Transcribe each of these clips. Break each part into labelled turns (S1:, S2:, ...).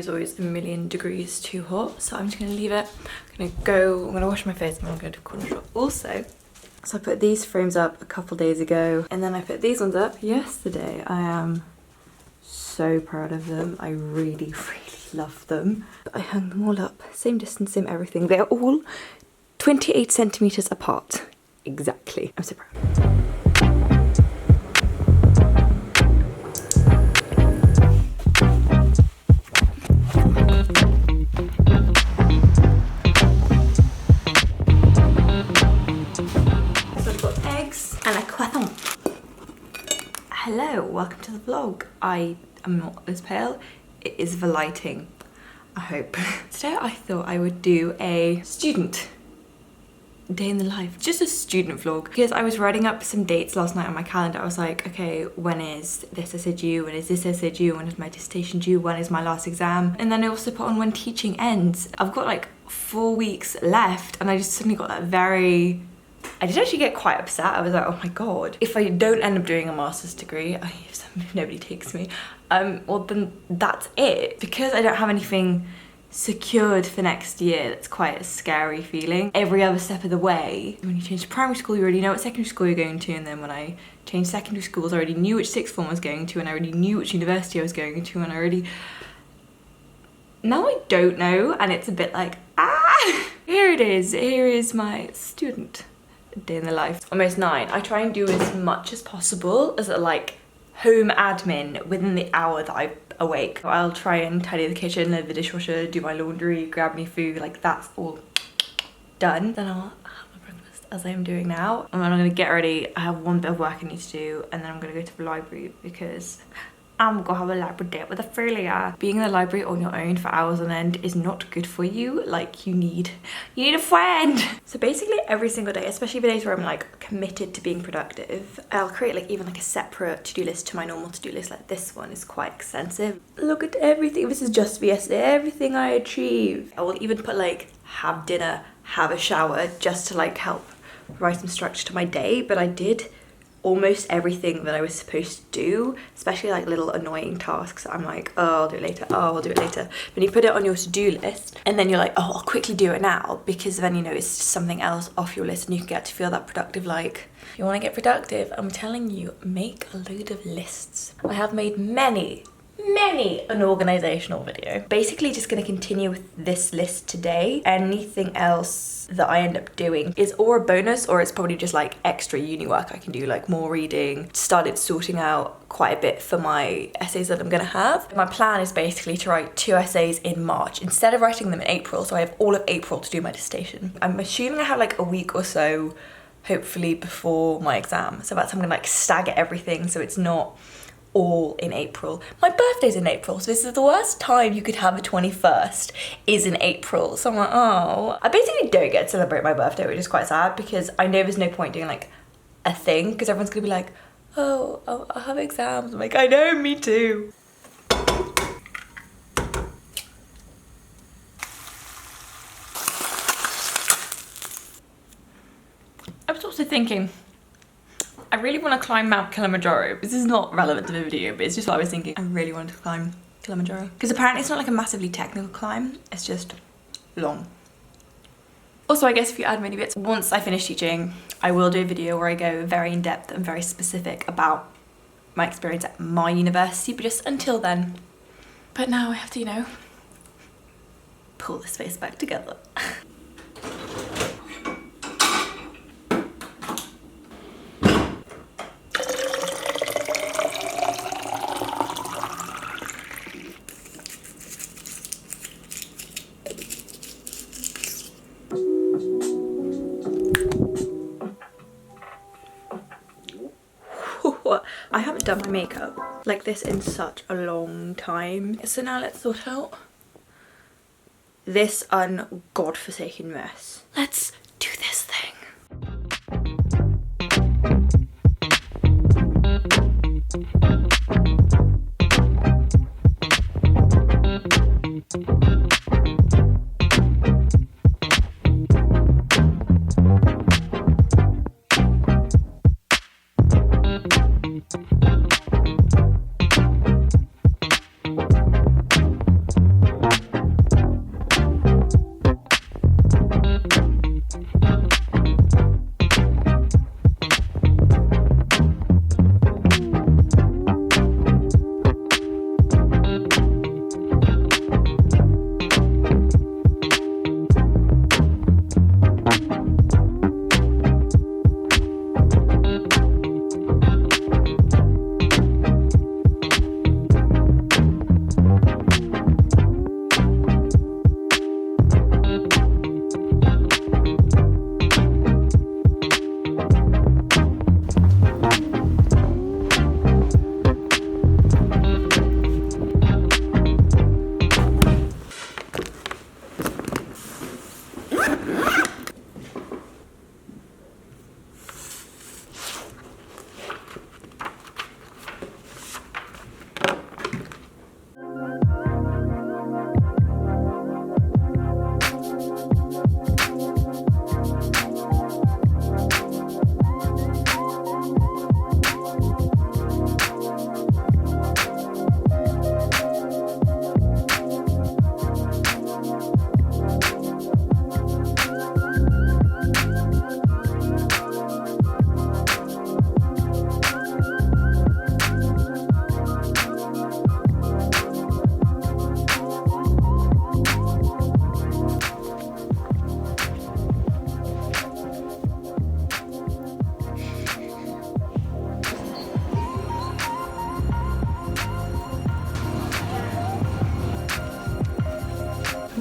S1: is always a million degrees too hot, so I'm just gonna leave it. I'm gonna wash my face and I'm gonna go to corner shop. Also, so I put these frames up a couple days ago, and then I put these ones up yesterday. I am so proud of them. I really, really love them. But I hung them all up, same distance, same everything. They're all 28 centimeters apart. Exactly. I'm so proud. So I've got eggs and a croissant. Hello, welcome to the vlog. I am not as pale. It is the lighting, I hope. Today I thought I would do a student day in the life, just a student vlog, because I was writing up some dates last night on my calendar. I was like, okay, when is this essay due? When is this essay due? When is my dissertation due? When is my last exam? And then I also put on when teaching ends. I've got like 4 weeks left, and I just suddenly got that I did actually get quite upset. I was like, oh my god, if I don't end up doing a master's degree, if nobody takes me, well then that's it. Because I don't have anything secured for next year, that's quite a scary feeling. Every other step of the way, when you change to primary school, you already know what secondary school you're going to, and then when I changed secondary schools, I already knew which sixth form I was going to, and I already knew which university I was going to, and now I don't know, and it's a bit like, here it is, here is my student day in the life. Almost 9. I try and do as much as possible as like home admin within the hour that I'm awake. I'll try and tidy the kitchen, load the dishwasher, do my laundry, grab me food, like that's all done. Then I'll have my breakfast as I'm doing now. And then I'm gonna get ready. I have one bit of work I need to do, and then I'm gonna go to the library because I'm gonna have a library date with Ophelia. Being in the library on your own for hours on end is not good for you. Like you need a friend. So basically every single day, especially the days where I'm like committed to being productive, I'll create like even like a separate to-do list to my normal to-do list. Like this one is quite extensive. Look at everything. This is just for yesterday. Everything I achieved. I will even put like have dinner, have a shower, just to like help provide some structure to my day. But I did almost everything that I was supposed to do, especially like little annoying tasks. I'm like, oh, I'll do it later, oh, I'll do it later. But you put it on your to-do list and then you're like, oh, I'll quickly do it now, because then, you know, it's just something else off your list and you can get to feel that productive. Like, if you want to get productive, I'm telling you, make a load of lists. I have made many an organizational video. Basically just going to continue with this list today. Anything else that I end up doing is or a bonus, or it's probably just like extra uni work I can do, like more reading. Started sorting out quite a bit for my essays that I'm going to have. My plan is basically to write 2 essays in March instead of writing them in April, so I have all of April to do my dissertation. I'm assuming I have like a week or so hopefully before my exam, so that's how I'm gonna like stagger everything so it's not all in April. My birthday's in April, so this is the worst time you could have a 21st is in April. So I'm like, oh. I basically don't get to celebrate my birthday, which is quite sad, because I know there's no point doing like a thing, because everyone's gonna be like, oh, I'll have exams. I'm like, I know, me too. I was also thinking, I really want to climb Mount Kilimanjaro. This is not relevant to the video, but it's just what I was thinking. I really wanted to climb Kilimanjaro. Because apparently it's not like a massively technical climb, it's just long. Also, I guess if you add many bits, once I finish teaching, I will do a video where I go very in depth and very specific about my experience at my university, but just until then. But now I have to, you know, pull this face back together. I haven't done my makeup like this in such a long time. So now let's sort out this ungodforsaken mess. Let's do this thing.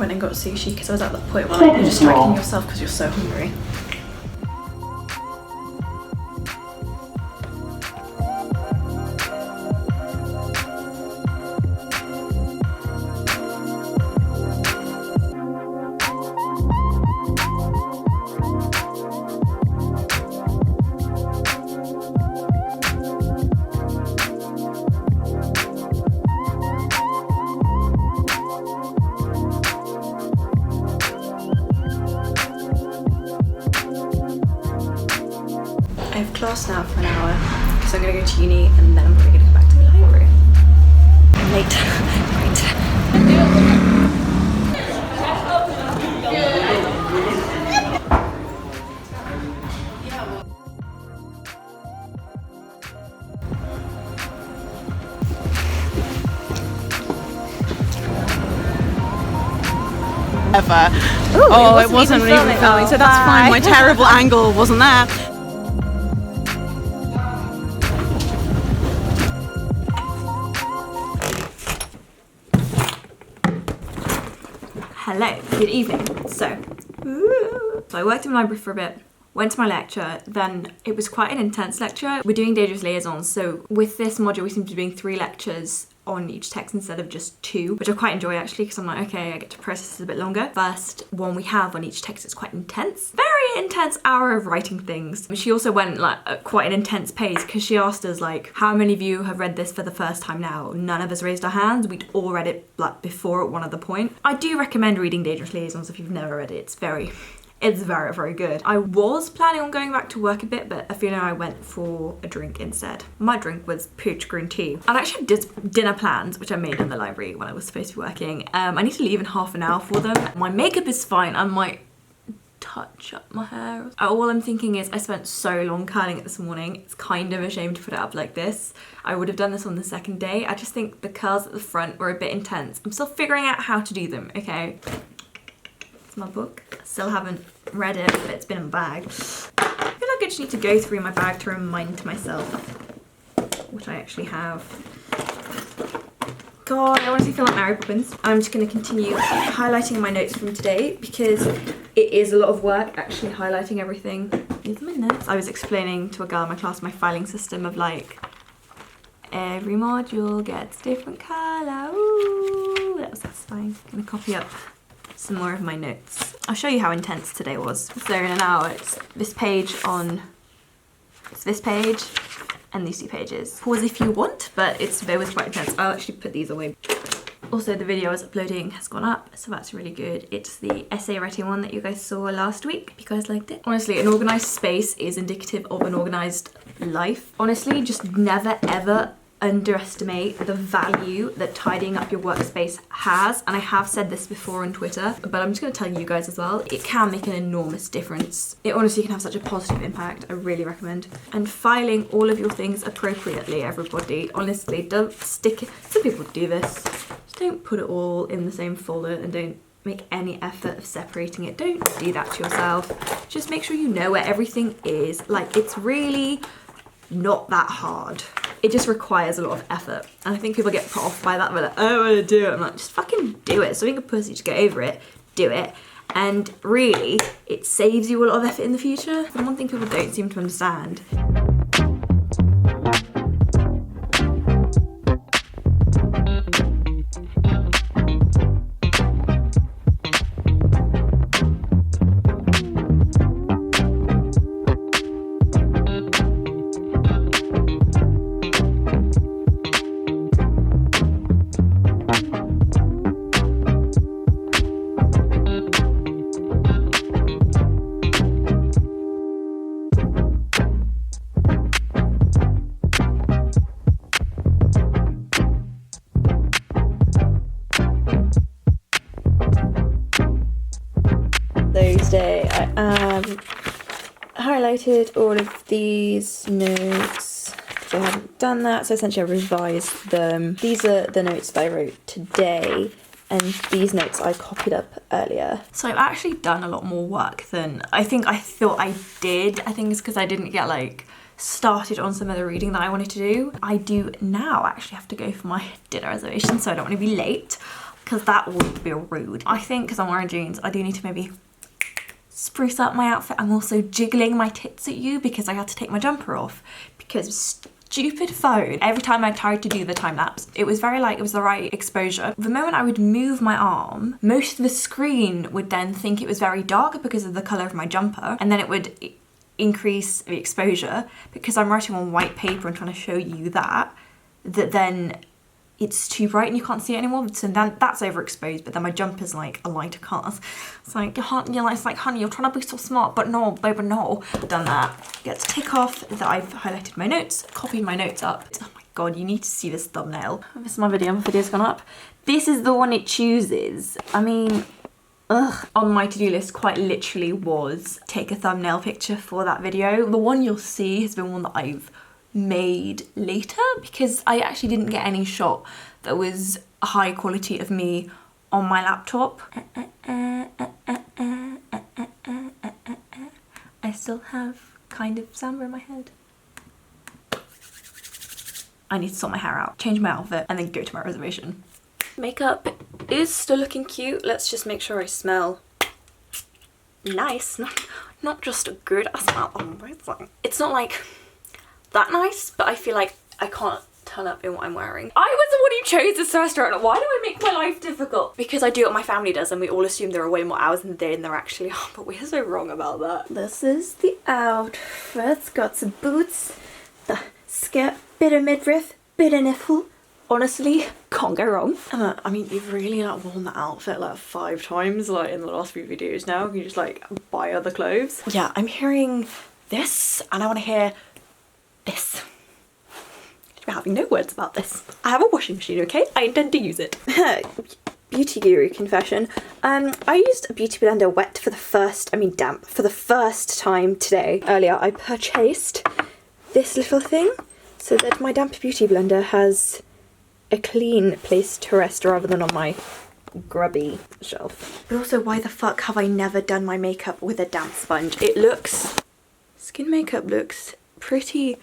S1: went and got sushi because I was at that point where like, you're distracting yourself because you're so hungry. I have class now for an hour, so I'm gonna go to uni and then I'm probably gonna go back to the library. I'm late.
S2: Ever.
S1: Ooh,
S2: Oh, it wasn't even filming, so that's fine. My terrible angle wasn't there.
S1: Hello, good evening. So I worked in the library for a bit, went to my lecture, then it was quite an intense lecture. We're doing Dangerous Liaisons, so with this module we seem to be doing 3 lectures on each text instead of just 2, which I quite enjoy actually because I'm like, okay, I get to process this a bit longer. First one we have on each text is quite intense. Very intense hour of writing things. She also went like at quite an intense pace because she asked us like, how many of you have read this for the first time now? None of us raised our hands. We'd all read it like before at one other point. I do recommend reading Dangerous Liaisons if you've never read it. It's very, very good. I was planning on going back to work a bit, but I feel like I went for a drink instead. My drink was pooch green tea. I actually did dinner plans, which I made in the library when I was supposed to be working. I need to leave in half an hour for them. My makeup is fine. I might touch up my hair. All I'm thinking is I spent so long curling it this morning. It's kind of a shame to put it up like this. I would have done this on the second day. I just think the curls at the front were a bit intense. I'm still figuring out how to do them, okay? It's my book. I still haven't read it, but it's been in my bag. I feel like I just need to go through my bag to remind myself what I actually have. God, I honestly feel like Mary Poppins. I'm just going to continue highlighting my notes from today because it is a lot of work actually highlighting everything. These are my notes. I was explaining to a girl in my class my filing system of like, every module gets different colour. Ooh, that was satisfying. I'm going to copy up some more of my notes. I'll show you how intense today was. So in an hour, it's this page and these 2 pages. Pause if you want, but it was quite intense. I'll actually put these away. Also, the video I was uploading has gone up, so that's really good. It's the essay writing one that you guys saw last week, if you guys liked it. Honestly, an organised space is indicative of an organised life. Honestly, just never ever underestimate the value that tidying up your workspace has. And I have said this before on Twitter, but I'm just going to tell you guys as well. It can make an enormous difference. It honestly can have such a positive impact. I really recommend. And filing all of your things appropriately, everybody. Honestly, don't stick it. Some people do this. Just don't put it all in the same folder and don't make any effort of separating it. Don't do that to yourself. Just make sure you know where everything is. Like, it's really not that hard. It just requires a lot of effort. And I think people get put off by that. They're like, I don't want to do it. I'm like, just fucking do it. So being a pussy, just get over it, do it. And really, it saves you a lot of effort in the future. And one thing people don't seem to understand. Thursday, I highlighted all of these notes. So I haven't done that, so essentially I revised them. These are the notes that I wrote today, and these notes I copied up earlier. So I've actually done a lot more work than I think I thought I did. I think it's because I didn't get like started on some of the reading that I wanted to do. I do now actually have to go for my dinner reservation, so I don't want to be late. because that would be rude. I think because I'm wearing jeans, I do need to maybe spruce up my outfit. I'm also jiggling my tits at you because I had to take my jumper off because stupid phone. Every time I tried to do the time lapse, it was very like, it was the right exposure. The moment I would move my arm, most of the screen would then think it was very dark because of the color of my jumper, and then it would increase the exposure because I'm writing on white paper and trying to show you that then it's too bright and you can't see it anymore, so then that's overexposed, but then my jumper's like a lighter colour. It's like, honey, you're trying to be so smart, but no, baby, no. Done that. Get to tick off that I've highlighted my notes, copied my notes up. Oh my god, you need to see this thumbnail. This is my video, my video's gone up. This is the one it chooses. I mean, ugh. On my to-do list quite literally was take a thumbnail picture for that video. The one you'll see has been one that I've made later because I actually didn't get any shot that was high quality of me on my laptop. I still have kind of samba in my head. I need to sort my hair out, change my outfit, and then go to my reservation. Makeup is still looking cute. Let's just make sure I smell nice, not just good. I smell amazing. It's not like that nice, but I feel like I can't turn up in what I'm wearing. I was the one who chose this restaurant. Why do I make my life difficult? Because I do what my family does and we all assume there are way more hours in the day than there actually are, but we're so wrong about that. This is the outfit. It's got some boots, the skirt, bit of midriff, bit of nipple. Honestly, can't go wrong. I mean, you've really like worn that outfit like 5 times like in the last few videos now. You just like buy other clothes. Yeah, I'm hearing this and I want to hear this. We're having no words about this. I have a washing machine, okay? I intend to use it. Beauty guru confession. I used a beauty blender wet for the first, damp, for the first time today. Earlier, I purchased this little thing so that my damp beauty blender has a clean place to rest rather than on my grubby shelf. But also, why the fuck have I never done my makeup with a damp sponge? Skin makeup looks pretty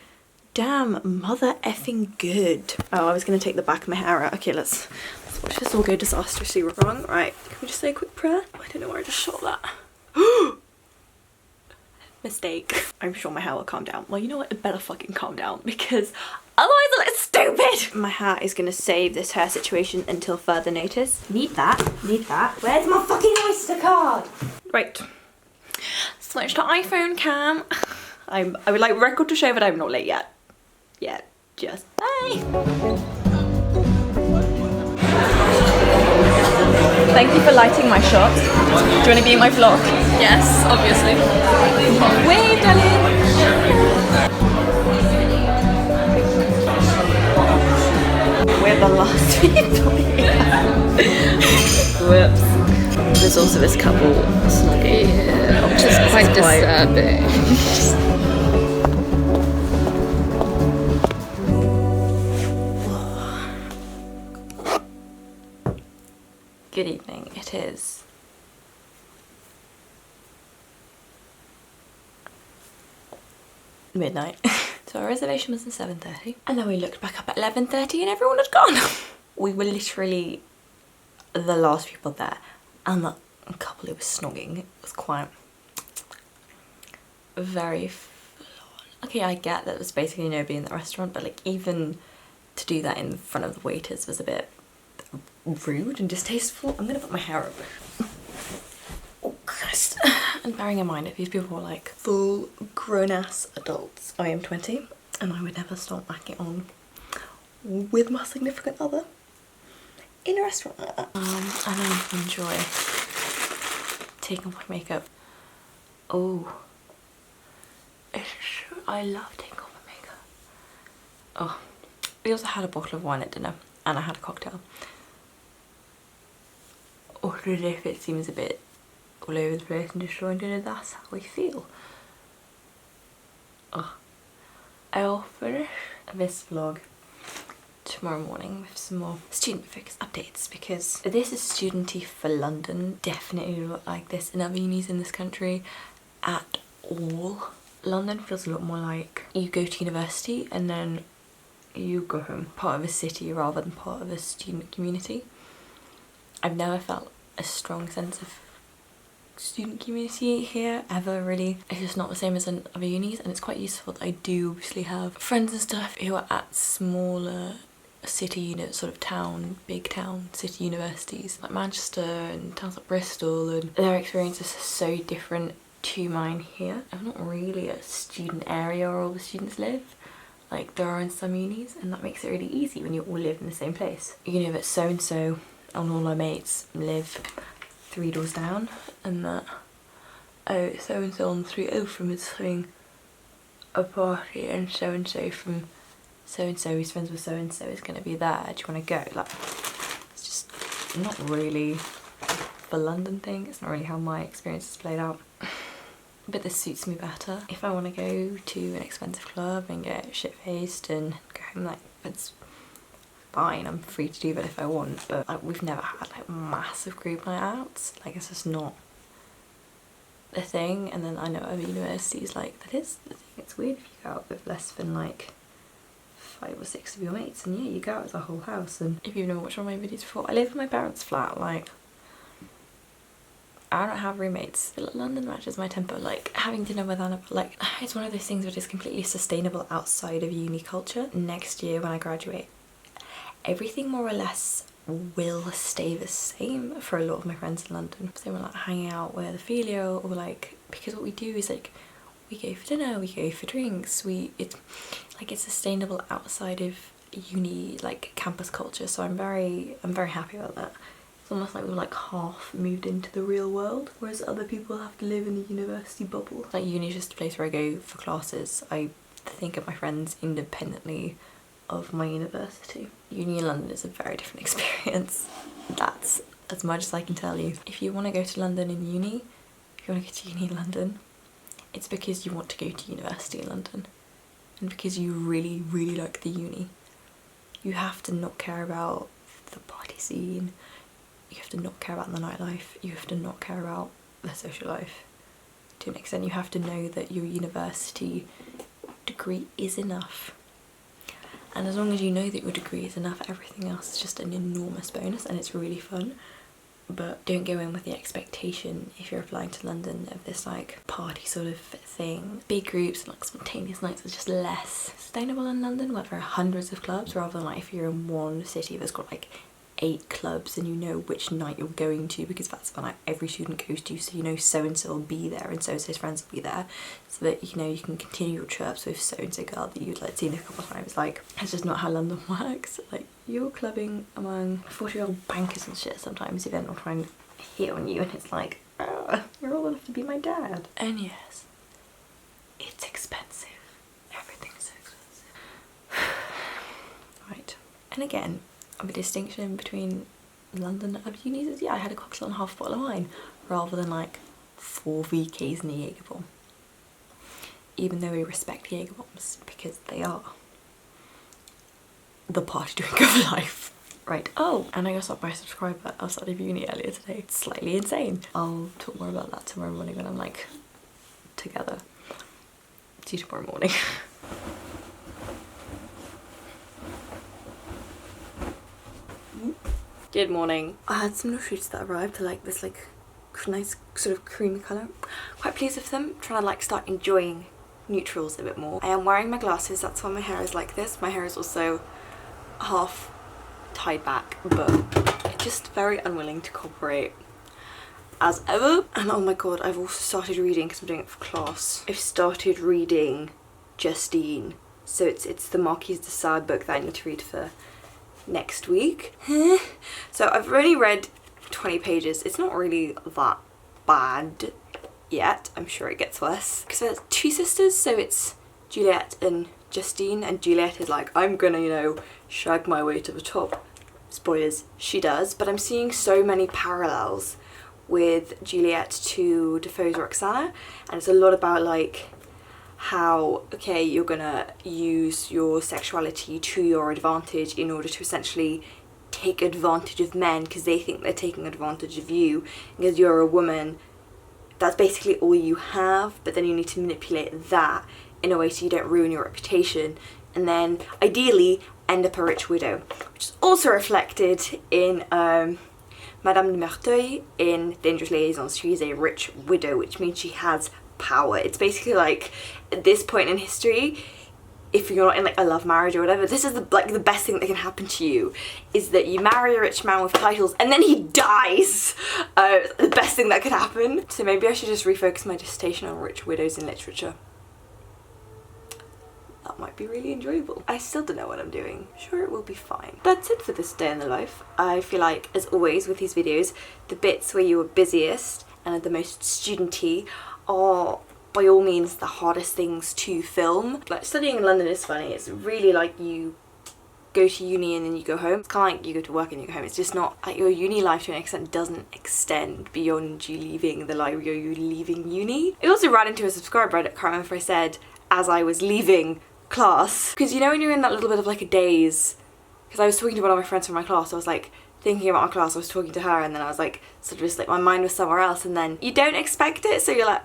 S1: damn mother effing good. Oh, I was gonna take the back of my hair out. Okay, let's watch this all go disastrously wrong. Right, can we just say a quick prayer? I don't know where I just shot that. Mistake. I'm sure my hair will calm down. Well, you know what? It better fucking calm down because otherwise I look stupid. My hat is gonna save this hair situation until further notice. Need that. Where's my fucking Oyster card? Right. Switch to iPhone cam. I would like record to show that I'm not late yet. Yeah, just bye. Thank you for lighting my shot. Do you want to be in my vlog?
S2: Yes, obviously.
S1: Wave, darling. We're the last people here. Whoops. There's also this couple snogging.
S2: Yeah, which is quite disturbing.
S1: Good evening, it is midnight. So our reservation was at 7:30 and then we looked back up at 11:30 and everyone had gone. We were literally the last people there and the couple who was snogging, it was quite very full on. Okay, I get that there's basically nobody in the restaurant, but like even to do that in front of the waiters was a bit rude and distasteful. I'm gonna put my hair up. Oh Christ. And bearing in mind that these people were like full grown-ass adults. I am 20 and I would never start backing on with my significant other in a restaurant like that. And I enjoy taking off my makeup. Oh, it's true. I love taking off my makeup. Oh, we also had a bottle of wine at dinner and I had a cocktail. Or if it seems a bit all over the place and disjointed, that's how we feel. Oh, I'll finish this vlog tomorrow morning with some more student focus updates because this is studenty for London. Definitely not like this in other unis in this country at all. London feels a lot more like you go to university and then you go home, part of a city rather than part of a student community. I've never felt a strong sense of student community here ever, really. It's just not the same as in other unis, and it's quite useful that I do obviously have friends and stuff who are at smaller city, sort of town, big town city universities like Manchester and towns like Bristol, and their experiences are so different to mine here. I'm not really a student area where all the students live like there are in some unis, and that makes it really easy when you all live in the same place. You know that so and so and all my mates live 3 doors down, and that so and so on 3 from is having a party, and so from so and so who's friends with so and so is going to be there. Do you want to go? Like, it's just not really the London thing. It's not really how my experience has played out. But this suits me better. If I want to go to an expensive club and get shit-faced and go home, like, it's fine. I'm free to do that if I want. But like, we've never had like massive group night outs. Like, it's just not the thing. And then I know other universities, like, that is the thing. It's weird if you go out with less than like 5 or 6 of your mates, and yeah, you go out as a whole house. And if you've never watched one of my videos before, I live in my parents' flat. Like, I don't have roommates. London matches my tempo. Like, having dinner with Anna, like, it's one of those things which is completely sustainable outside of uni culture. Next year when I graduate, everything more or less will stay the same for a lot of my friends in London. So we're like hanging out with Ophelia, or like, because what we do is like, we go for dinner, we go for drinks, it's sustainable outside of uni, like campus culture. So I'm very happy about that. It's almost like we've like half moved into the real world, whereas other people have to live in the university bubble. Like, uni is just a place where I go for classes. I think of my friends independently of my university. Uni in London is a very different experience. That's as much as I can tell you. If you want to go to London in uni, if you want to go to uni in London, it's because you want to go to university in London, and because you really, really like the uni. You have to not care about the party scene. You have to not care about the nightlife. You have to not care about the social life. To an extent, you have to know that your university degree is enough. And as long as you know that your degree is enough, everything else is just an enormous bonus, and it's really fun. But don't go in with the expectation, if you're applying to London, of this like party sort of thing. Big groups and like spontaneous nights are just less sustainable in London, where there are hundreds of clubs, rather than like if you're in one city that's got like 8 clubs and you know which night you're going to, because that's when like every student goes to, so you know so and so will be there and so friends will be there, so that you know you can continue your chirps with so and so girl that you'd like seen a couple of times. Like, it's just not how London works. Like, you're clubbing among 40-year-old bankers and shit sometimes who then will try and hit on you, and it's like, oh, you're old enough to be my dad. And yes, it's expensive. Everything's so expensive. Right. And again, the distinction between London and other unis is, yeah, I had a cocktail and half a bottle of wine, rather than like 4 VKs in a Jaeger bomb. Even though we respect Jaeger bombs, because they are the party drink of life. Right. Oh, and I got stopped by a subscriber outside of uni earlier today. It's slightly insane. I'll talk more about that tomorrow morning when I'm like together. See you tomorrow morning. Good morning. I had some noodles that arrived to like this like nice sort of creamy colour. Quite pleased with them. Trying to like start enjoying neutrals a bit more. I am wearing my glasses, that's why my hair is like this. My hair is also half tied back, but just very unwilling to cooperate as ever. And oh my god, I've also started reading, because I'm doing it for class. I've started reading Justine. So it's the Marquise de Sade book that I need to read for next week. So I've only read 20 pages. It's not really that bad yet. I'm sure it gets worse. Because there's 2 sisters, so it's Juliet and Justine, and Juliet is like, I'm gonna, you know, shag my way to the top. Spoilers, she does. But I'm seeing so many parallels with Juliet to Defoe's Roxana, and it's a lot about like how, okay, you're gonna use your sexuality to your advantage in order to essentially take advantage of men, because they think they're taking advantage of you because you're a woman. That's basically all you have, but then you need to manipulate that in a way so you don't ruin your reputation, and then ideally end up a rich widow, which is also reflected in Madame de Merteuil in Dangerous Liaisons. She's a rich widow, which means she has power. It's basically like, at this point in history, if you're not in like a love marriage or whatever, this is the best thing that can happen to you, is that you marry a rich man with titles and then he dies. The best thing that could happen. So maybe I should just refocus my dissertation on rich widows in literature. That might be really enjoyable. I still don't know what I'm doing. Sure, it will be fine. That's it for this day in the life. I feel like, as always with these videos, the bits where you are busiest and are the most studenty are by all means the hardest things to film. Like, studying in London is funny. It's really like you go to uni and then you go home. It's kind of like you go to work and you go home. It's just not like your uni life to an extent doesn't extend beyond you leaving the library or you leaving uni. I also ran into a subscriber, I can't remember if I said, as I was leaving class, because you know when you're in that little bit of like a daze, because I was talking to one of my friends from my class, I was like thinking about my class, I was talking to her, and then I was like sort of just like my mind was somewhere else, and then you don't expect it, so you're like,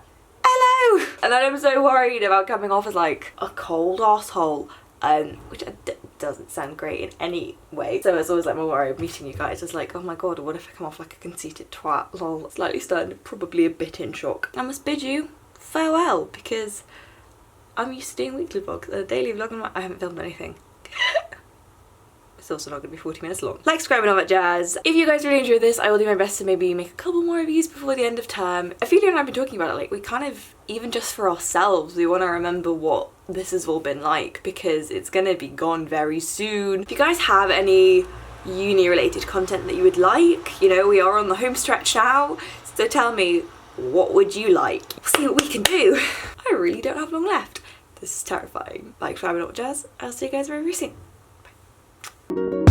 S1: hello, and then I'm so worried about coming off as like a cold asshole, which doesn't sound great in any way. So it's always like my worry of meeting you guys. It's like, oh my god, what if I come off like a conceited twat? Lol. Slightly stunned, probably a bit in shock. I must bid you farewell, because I'm used to doing weekly vlogs. A daily vlog, I haven't filmed anything. It's also not going to be 40 minutes long. Like, subscribe and all that jazz. If you guys really enjoyed this, I will do my best to maybe make a couple more reviews before the end of term. Ophelia and I have been talking about it, like, we kind of, even just for ourselves, we want to remember what this has all been like, because it's going to be gone very soon. If you guys have any uni related content that you would like, you know, we are on the home stretch now, so tell me, what would you like? We'll see what we can do. I really don't have long left. This is terrifying. Like, subscribe and all that jazz. I'll see you guys very, very soon. Bye.